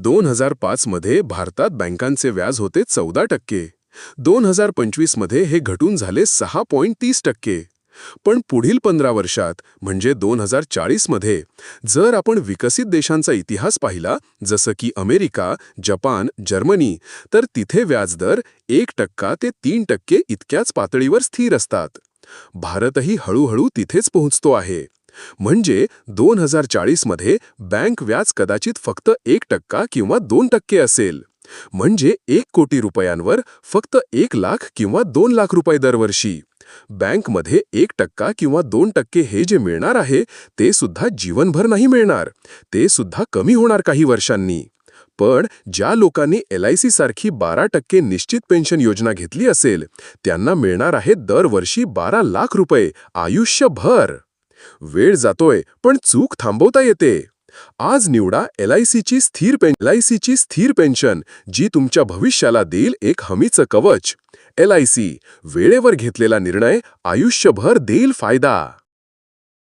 2005 मध्ये भारतात बँकांचे व्याज होते 14%. 2025 मध्ये हे घटून झाले 6.30%. पण पुढील 15 वर्षात म्हणजे 2040 मध्ये जर आपण विकसित देशांचा इतिहास पाहिला, जसं की अमेरिका, जपान, जर्मनी, तर तिथे व्याजदर 1% ते 3% इतक्याच पातळीवर स्थिर असतात. भारतही हळूहळू तिथेच पोहोचतो आहे. म्हणजे 2040 मध्ये बँक व्याज कदाचित फक्त 1% किंवा 2% असेल. म्हणजे 1 कोटी रुपयांवर फक्त 1 लाख किंवा 2 लाख रुपये दरवर्षी. बँकमध्ये 1% किंवा 2% हे जे मिळणार आहे ते सुद्धा जीवनभर नाही मिळणार. ते सुद्धा कमी होणार काही वर्षांनी. पण ज्या लोकांनी LIC सारखी 12% निश्चित पेन्शन योजना घेतली असेल, त्यांना मिळणार आहे दरवर्षी 12 लाख रुपये आयुष्यभर. वेळ जातोय, पण चूक थांबवता येते. आज निवडा LIC ची स्थिर पेन्शन, जी तुमच्या भविष्याला देईल एक हमीचं कवच. LIC, वेळेवर घेतलेला निर्णय आयुष्यभर देईल फायदा.